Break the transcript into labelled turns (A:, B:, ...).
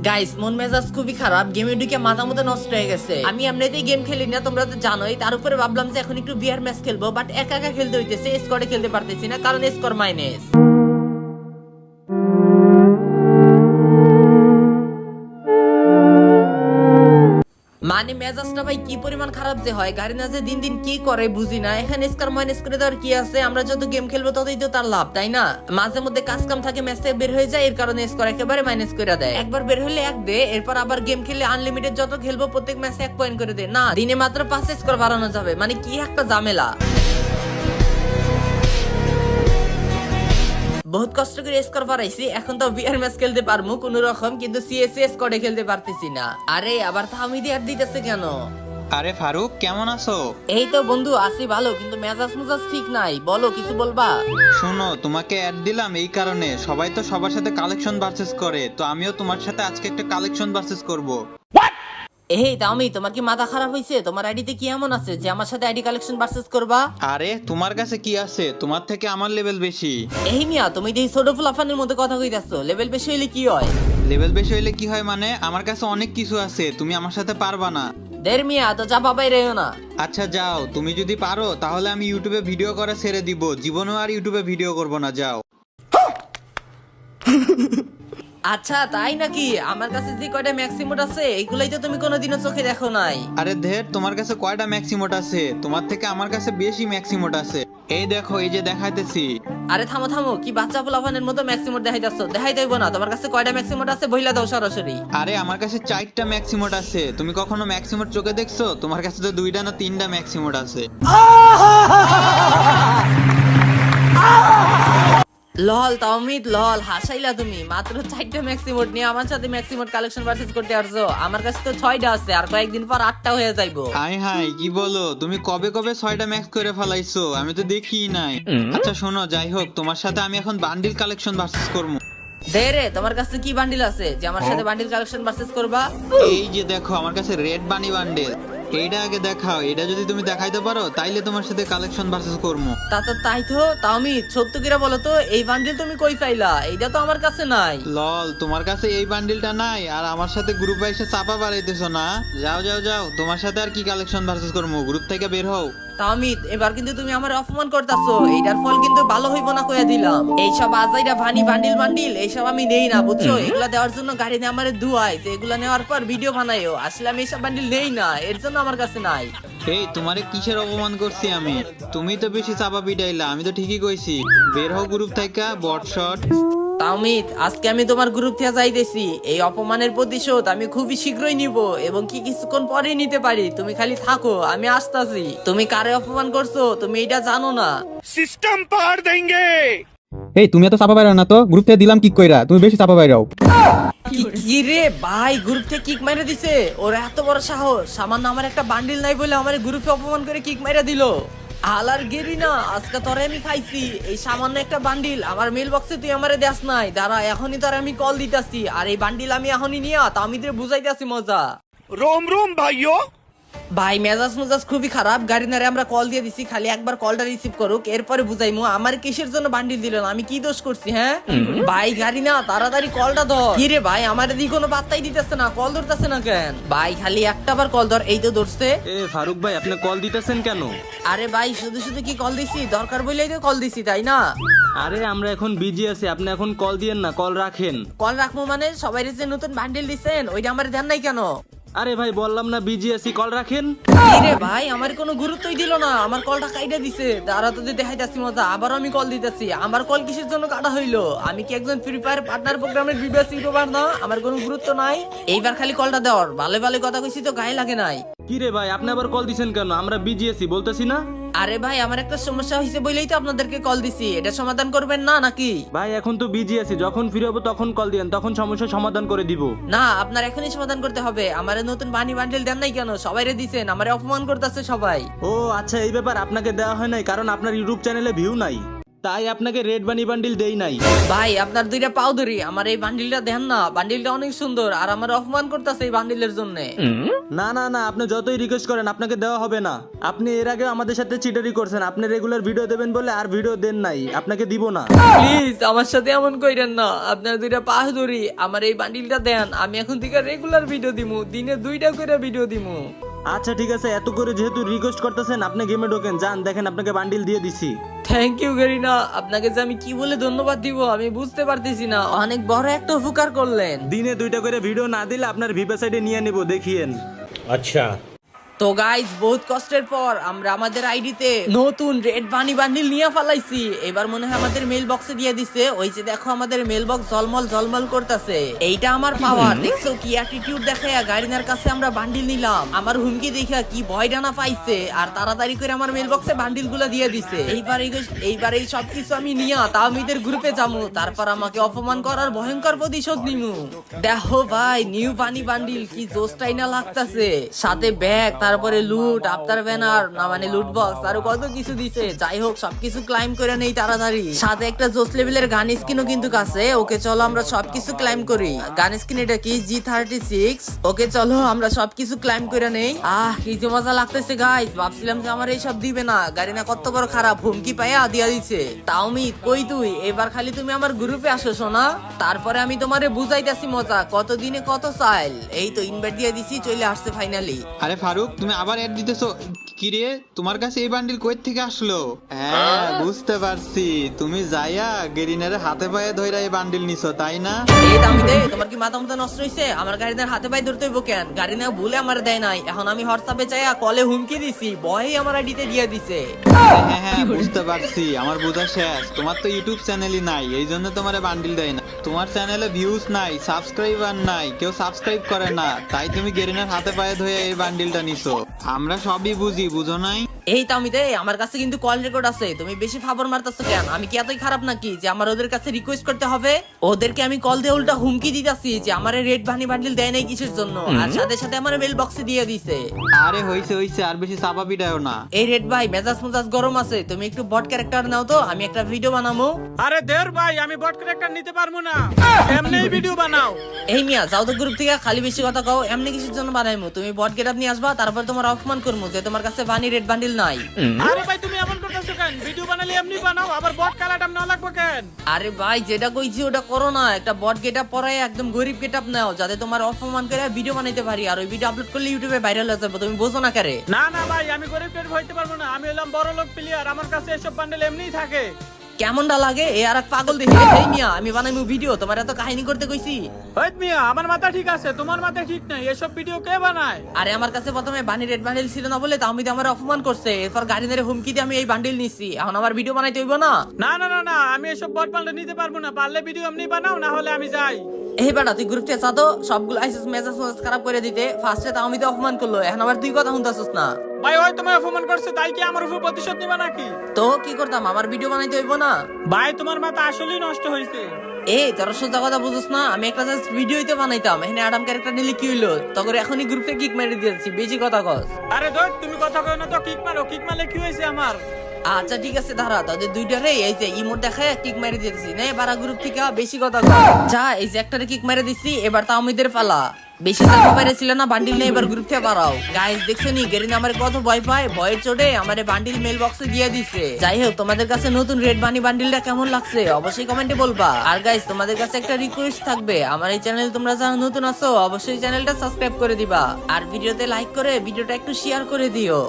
A: Guys মন মেজাজ খুবই খারাপ, গেমে ঢুকে মাথা মতো নষ্ট হয়ে গেছে। আমি এমনিতেই গেম খেলি না, তোমরা তো জানোই। তার উপরে ভাবলাম যে এখন একটু বিয়ার ম্যাচ খেলবো, বাট একা একা খেলতে হইতেছে, স্কোয়াডে খেলতে পারতেছি না কারণ স্কোর মাইনাস। মানে মেজাজটা ভাই কি পরিমাণ খারাপ যে হয়, গাড়ি না যে দিন দিন কি করে বুঝি না। এখানে স্কোর মাইনাস করে দেওয়ার কি আছে, আমরা যত গেম খেলবো ততই তো তার লাভ, তাই না? মাঝে মধ্যে কাজ কাম থাকে, ম্যাচ থেকে বের হয়ে যায়, এর কারণে স্কোর একেবারে মাইনাস করে দেয়। একবার বের হলে এক দে, এরপর আবার গেম খেলে আনলিমিটেড যত খেলবো প্রত্যেক ম্যাচে 1 পয়েন্ট করে দেয়। না, দিনে মাত্র 5 স্কোর বাড়ানো যাবে, মানে কি একটা ঝামেলা। বহুত কষ্ট করে স্কোর বাড়াইছি, এখন তো বিয়ার ম্যাচ খেলতে পারবো কোন রকম, কিন্তু সিএসএ স্কোয়াডে খেলতে পারতেছি না। আরে আবার থামিদি আর দিতেছে কেন?
B: আরে ফারুক, কেমন আছো?
A: এই তো বন্ধু আছি ভালো, কিন্তু মেজাজ মুজাজ ঠিক নাই। বলো, কিছু বলবা?
B: শোনো, তোমাকে অ্যাড দিলাম এই কারণে, সবাই তো সবার সাথে কালেকশন ভার্সেস করে, তো আমিও তোমার সাথে আজকে একটা কালেকশন ভার্সেস করব।
A: এই দামি, তোমার কি মাথা খারাপ হইছে? তোমার আইডিতে কি এমন আছে যে আমার সাথে আইডি কালেকশন ভার্সেস করবা?
B: আরে তোমার কাছে কি আছে? তোমার থেকে আমার লেভেল বেশি।
A: এই মিয়া, তুমি যে ছোট ফুলাফানের মধ্যে কথা কইতাছো, লেভেল বেশি হইলে কি হয়?
B: লেভেল বেশি হইলে কি হয় মানে, আমার কাছে অনেক কিছু আছে, তুমি আমার সাথে পারবা না।
A: দের মিয়া, তো যা বাবাই রেও না।
B: আচ্ছা যাও, তুমি যদি পারো তাহলে আমি ইউটিউবে ভিডিও করা ছেড়ে দিব, জীবনেও আর ইউটিউবে ভিডিও করব না, যাও।
A: আচ্ছা তাই নাকি? আমার কাছে যে কয়টা ম্যাক্সিমোট আছে এগুলাই তো তুমি কোনোদিনও চোখে দেখো নাই।
B: আরে ধের, তোমার কাছে কয়টা ম্যাক্সিমোট আছে? তোমার থেকে আমার কাছে বেশি ম্যাক্সিমোট আছে। এই দেখো, এই যে দেখাইতেছি।
A: আরে থামো থামো, কি বাচ্চা ফুলাফানের মতো ম্যাক্সিমোট দেখাইতাছো? দেখাই দেব না। তোমার কাছে কয়টা ম্যাক্সিমোট আছে বইলা দাও সরাসরি।
B: আরে আমার কাছে 4টা ম্যাক্সিমোট আছে। তুমি কখনো ম্যাক্সিমোট চোখে দেখছো? তোমার কাছে তো 2টা না 3টা ম্যাক্সিমোট আছে।
A: লল তাওমিদ, লল হাসাইলা তুমি। মাত্র 4টা ম্যাক্সিমোট নিয়ে আমার সাথে ম্যাক্সিমোট কালেকশন ভার্সেস করতে আসছো? আমার কাছে তো 6টা আছে, আর কয়েকদিন পর 8টা হয়ে যাইবো।
B: হাই হাই, কি বলো? তুমি কবে কবে 6টা ম্যাক্স করে ফেলাইছো? আমি তো দেখিই নাই। আচ্ছা শোনো, যাই হোক, তোমার সাথে আমি এখন বান্ডিল কালেকশন ভার্সেস করবো।
A: দে রে, তোমার কাছে কি বান্ডিল আছে যে আমার সাথে বান্ডিল কালেকশন ভার্সেস করবা?
B: এই যে দেখো, আমার কাছে রেড বানি বান্ডেল। এইটা আগে দেখাও, এটা যদি তুমি দেখাইতে পারো তাইলে তোমার সাথে কালেকশন ভার্সেস করবো।
A: তাই তো তাওমিদ, সত্য কিরা বলো তো, এই বান্ডিল তুমি কই পাইলা? এইটা তো আমার কাছে নাই।
B: লল, তোমার কাছে এই বান্ডিলটা নাই আর আমার সাথে গ্রুপে এসে চাপা বাড়াইতেছো না? যাও যাও যাও, তোমার সাথে আর কি কালেকশন ভার্সেস করবো, গ্রুপ থেকে বের হও।
A: তাওমিদ, এবার কিন্তু তুমি আমার অপমান করতেছো, এইটার ফল কিন্তু ভালো হইব না কইয়া দিলাম। এইসব আজাইরা ভানি বান্ডিল এইসব আমি নেই না, বুঝছো? এগুলা দেওয়ার জন্য গাড়ি নিয়ে আমারে দুয়াই যে এগুলা নেওয়ার পর ভিডিও বানাইও, আসলে আমি এইসব বান্ডিল নেই না, এর জন্য আমার কাছে নাই।
B: এই, তোমারে কিসের অপমান করছি আমি? তুমি তো বেশি চাপা পিটাইলা, আমি তো ঠিকই কইছি। বের হও গ্রুপ থেকে, বট শট।
A: তাওমিদ, আজকে আমি তোমার গ্রুপ থেকে যাইতেছি। এই অপমানের প্রতিশোধ আমি খুবই শীঘ্রই নিব, এবং কি কিছুক্ষণ পরেই নিতে পারি। তুমি খালি থাকো, আমি আসতাছি। তুমি কারে অপমান করছো তুমি এটা জানো না।
C: सिस्टम पार देंगे।
D: এই তুমি এত চাপা বাইরাও না তো, গ্রুপ থেকে দিলাম কিক কইরা, তুমি বেশি চাপা বাইরাও।
A: কি রে ভাই, গ্রুপ থেকে কিক মাইরা দিছে? ওর এত বড় সাহস, সামান্য আমার একটা বান্ডিল নাই বলে আমার গ্রুপে অপমান করে কিক মাইরা দিল। আলার গেরি না, আজকে তোরে আমি খাইছি। এই সামান্য একটা বান্ডিল আমার মেল বক্সে তুই আমারে দেস নাই। দাঁড়া, এখনই তোরে আমি কল দিতাছি, আর এই বান্ডিল আমি এখনই নিয়া তামিদের বুঝাইতাছি মজা।
C: रोम रोम भाइयों।
A: ভাই মেজাজ মুজাজ খুবই খারাপ, গাড়ি নারে আমরা কল দিয়ে দিছি, খালি একবার কলটা রিসিভ করুক, এরপরে বুঝাইমু আমার কিসের জন্য বান্ডিল দিল না, আমি কি দোষ করছি? হ্যাঁ ভাই, গাড়ি না, তাড়াতাড়ি কলটা ধর। কি রে ভাই, আমার এদিকে কোনো পাত্তাই দিতেছে না, কল ধরতেছে না কেন? ভাই খালি একটা বার কল ধর। এই তো ধরছে।
E: এ ফারুক ভাই, আপনি কল দিতেছেন কেন?
A: আরে ভাই, শুধু শুধু কি কল দিছি? দরকার বলেই তো কল দিছি, তাই না?
E: আরে আমরা এখন বিজি আছি, আপনি এখন কল দিয়েন না, কল রাখেন।
A: কল রাখবো মানে? সবাই যে নতুন বান্ডিল দিছেন ওইটা আমার ধ্যান নাই কেন?
E: আরে ভাই বললাম না বিজি আছি, কল রাখেন।
A: কি রে ভাই, আমার কোনো গুরুত্বই দিল না, আমার কলটা কাইটা দিছে। তারা তো দেখাইতাছি মজা, আবার আমি কল দিতেছি। আমার কল কিসের জন্য কাটা হইলো? আমি কি একজন ফ্রি ফায়ার পার্টনার প্রোগ্রামের বিবিএস ইউটিউবার না? আমার কোনো গুরুত্ব নাই। এইবার খালি কলটা দেওয়ার, ভালো ভালো কথা কইছি তো গায়ে লাগে নাই।
E: কি রে ভাই, আপনি আবার কল দিছেন কেন? আমরা বিজি আছি বলতেছি না?
A: আরে ভাই, আমার একটা সমস্যা হয়েছে বলেই তো আপনাদেরকে কল দিছি, এটা সমাধান করবেন না নাকি?
E: ভাই এখন তো বিজি আছি, যখন ফ্রি হবো তখন কল দিয়েন, তখন সমস্যার সমাধান করে দিব।
A: না, আপনার এখনই সমাধান করতে হবে। আমারে নতুন বানি বান্ডিল দেন নাই কেন? সবাইরে দিছেন, আমারে অপমান করতেছে সবাই।
E: ও আচ্ছা, এই ব্যাপার। আপনাকে দেওয়া হয় নাই কারণ আপনার ইউটিউব চ্যানেলে ভিউ নাই। তাই আপনাকে রেড বানি বান্ডিল দেই নাই।
A: ভাই আপনার দুইটা পাও ধরি, আমার এই বান্ডিলটা দেন না, বান্ডিলটা অনেক সুন্দর আর আমার অপমান করতেছে এই বান্ডিলের জন্য।
E: না না না, আপনি যতই রিকোয়েস্ট করেন আপনাকে দেওয়া হবে না। আপনি এর আগে আমাদের সাথে চিটারি করছেন, আপনি রেগুলার ভিডিও দেবেন বলে আর ভিডিও দেন নাই, আপনাকে দিব না।
A: প্লিজ আমার সাথে এমন কইরেন না, আপনার দুইটা পা ধরি, আমার এই বান্ডিলটা দেন, আমি এখন থেকে রেগুলার ভিডিও দিমু, দিনে 2টা করে ভিডিও দিমু।
E: আচ্ছা ঠিক আছে, এত করে যেহেতু রিকোয়েস্ট করতেছেন আপনি গেমে ঢোকেন, যান দেখেন আপনাকে বান্ডিল দিয়ে দিছি।
A: থ্যাংক ইউ গেরিনা, আপনাকে যে আমি কি বলে ধন্যবাদ দিব আমি বুঝতে পারতেছি না, অনেক বড় একটা উপকার করলেন।
E: দিনে 2টা করে ভিডিও না দিলে আপনার ভিপে সাইডে নিয়ে নিব, দেখিয়েন।
A: তো গাইস বহুত কষ্টের পর আমরা আমাদের আইডিতে নতুন রেড বানি বান্ডিল নিয়ে ফেলাইছি। এবার মনে হয় আমাদের মেল বক্সে দিয়ে দিছে, ওই যে দেখো আমাদের মেল বক্স ঝলমল ঝলমল করতেছে। এইটা আমার পাওয়ার, দেখছো কি অ্যাটিটিউড দেখায়া গাড়িনার কাছে আমরা বান্ডিল নিলাম। আমার হুমকি দেখা কি ভয় ডানা পাইছে আর তাড়াতাড়ি করে আমার মেল বক্সে বান্ডিল গুলা দিয়ে দিছে। এইবার এই সবকিছু আমি নিয়া তাওমিদের গ্রুপে যাবো, তারপর আমাকে অপমান করার ভয়ঙ্কর প্রতিশোধ নিমু। দেখো ভাই নিউ বানি বান্ডিল কি জোস্টাই না লাগতাছে, সাথে ব্যাগ, তারপরে লুট, আফটার ব্যানার না মানে লুট বক্স, আরো কত কিছু দিছে। যাই হোক সবকিছু ক্লাইম করে নেই তাড়াতাড়ি। সাথে একটা জোস লেভেলের গান স্কিনও কিন্তু কাছে। ওকে চলো আমরা সবকিছু ক্লাইম করি। গান স্কিন এটা কি G36। ওকে চলো আমরা সবকিছু ক্লাইম করে নেই। কি যে মজা লাগতেছে গাইস, ভাবছিলাম যে আমার এইসব দিবে না, গাড়ি না কত বড় খারাপ, হুমকি পাইয়া দিয়া দিছে। তাওমিদ কই তুই, এবার খালি তুমি আমার গ্রুপে আসো সোনা, তারপরে আমি তোমারে বুঝাইতাছি মজা, কতদিনে কত চাইল। এই তো ইনভাইট দিয়ে দিছি, চলে আসছে ফাইনালি।
B: আরে ফারুক তুমি আবার অ্যাড দিতেছো কি রে? তোমার কাছে এই বান্ডিল কই থেকে আসলো? হ্যাঁ বুঝতে পারছি, তুমি যাইয়া গেরিনারে হাতে পায়ে ধইরা এই বান্ডিল নিছো তাই না?
A: এই দামিদে, তোমার কি মাথা মাথা নষ্ট হইছে? আমার গাড়িদের হাতে পায়ে ধরতে হইব কেন? গাড়ি না ভুলে আমার দেয় নাই, এখন আমি হোয়াটসঅ্যাপে চাইয়া কলে হুমকি দিছি, ভয়ই আমার আইডিতে দিয়ে দিছে।
B: হ্যাঁ বুঝতে পারছি, আমার বোঝা শেষ। তোমার তো ইউটিউব চ্যানেলই নাই, এই জন্য তোমার বান্ডিল দেয় না। তোমার চ্যানেলে ভিউজ নাই, সাবস্ক্রাইবার নাই, কেউ সাবস্ক্রাইব করে না, তাই তুমি গেরিনার হাতে পায়ে ধরে এই বান্ডিলটা নিছো। আমরা সবই বুঝি, বুঝো নাই?
A: এই তামিদে, আমার কাছে কিন্তু কল রেকর্ড আছে, তুমি বেশি ফাবর মারতেছো কেন? আমি কি এতই খারাপ নাকি যে আমার ওদের কাছে রিকোয়েস্ট করতে হবে? ওদেরকে আমি কল দিয়ে উল্টা হুমকি দিতেছি যে আমার রেড বানি বান্ডিল দেয় নাই কিসের জন্য, আর সাথে সাথে আমার মেল বক্সে দিয়ে দিছে।
B: আরে হইছে আর বেশি চাপা পিটায়ও না।
A: এই রেড ভাই মেজাজ মেজাজ গরম আছে, তুমি একটু বট ক্যারেক্টার নাও তো, আমি একটা ভিডিও বানাবো।
C: আরে দের ভাই, আমি বট ক্যারেক্টার নিতে পারবো না, এমনিই ভিডিও বানাও।
A: এই মিয়া যাও তো গ্রুপ থেকে, খালি বেশি কথা কও। এমনি কিসের জন্য বানাইমু? তুমি বট গেটআপ নিয়ে আসবা, তারপর তোমার অপমান করবো যে তোমার কাছে বানি রেড বান্ডিল নাই।
C: আরে ভাই তুমি এমন করতেছো কেন? ভিডিও বানালে এমনি বানাও, আবার বট কালাটাম না লাগবে কেন?
A: আরে ভাই যেটা কইছি ওটা করো না, একটা বট গেটআপ পরাই একদম গরিব গেটআপ নাও, যাতে তোমার অপমান করে ভিডিও বানাইতে পারি, আর ওই ভিডিও আপলোড করলে ইউটিউবে ভাইরাল হয়ে যাবে। তুমি বোঝো না কারে?
C: না না ভাই, আমি গরিব টরিব হইতে পারবো না, আমি হলাম বড় লোক প্লেয়ার, আমার কাছে এসব বান্ডেল এমনিই থাকে।
A: কেমনটা লাগে এ আর এক পাগল দেখে? এই মিয়া আমি বানাইমু ভিডিও, তোমার এত কাহিনী করতে কইছি?
C: হইত মিয়া, আমার মাথা ঠিক আছে, তোমার মাথা ঠিক নাই, এসব ভিডিও কে বানায়?
A: আরে আমার কাছে প্রথমে বানি রেড বান্ডিল ছিল না বলে তাহমিদ আমার অপমান করছে, এরপর গাড়ি ধরে হুমকি দিয়ে আমি এই বান্ডিল নিছি, এখন আমার ভিডিও বানাইতে হইব না?
C: না না না না, আমি এসব বট বান্ডেল নিতে পারবো না, পারলে ভিডিও এমনি বানাও, না হলে আমি যাই।
A: এই বেটা তুই গ্রুপে চা তো, সবগুলো আইসিস মেজাজ খারাপ করে দিতে। ফার্স্টে তাহমিদ অপমান করলো, এখন আবার তুই কথা শুনতাছিস না।
C: ভাই ওই তোমায় অপমান করছে, তাই কি আমার উপর প্রতিশোধ নিবা নাকি?
A: তো কি করতাম, আমার ভিডিও বানাইতে হইব না?
C: ভাই তোমার মাথা আসলেই নষ্ট হয়েছে।
A: এই তোর সোজা কথা বুঝছ না, আমি একটা জাস্ট ভিডিওতে বানাইতাম, এখানে অ্যাডাম ক্যারেক্টার নিলে কি হইলো? তখন এখনই গ্রুপে কিক মেরে দিয়েছি, বেশি কথা কস।
C: আরে ধর তুমি কথা কয় না তো, কিক মারো, কিক মারলে কি হয়েছে আমার?
A: আচ্ছা ঠিক আছে দাঁড়া, তাদের দুইটারে এই যে ইমোট দেখায় কিক মেরে দিয়েছি, নে বারা গ্রুপ থেকে বেশি কথা কস। যা এই যে একটারে কিক মেরে দিছি, এবার তাওমিদের পালা। বেশি চাপা পেরেছিল না, বান্ডিল নেই, এবার গ্রুপ থেকে বাড়াও। গাইস দেখছো নি গেরিনা আমার কত ভয় পায়, ভয়ের চোটে আমারে বান্ডিল মেল বক্সে দিয়ে দিছে। যাই হোক তোমাদের কাছে নতুন রেড বানি বান্ডিলটা কেমন লাগছে অবশ্যই কমেন্টে বলবা। আর গাইস তোমাদের কাছে একটা রিকোয়েস্ট থাকবে, আমার এই চ্যানেল তোমরা যারা নতুন আছো অবশ্যই চ্যানেলটা সাবস্ক্রাইব করে দিবা, আর ভিডিওতে লাইক করে ভিডিওটা একটু শেয়ার করে দিও।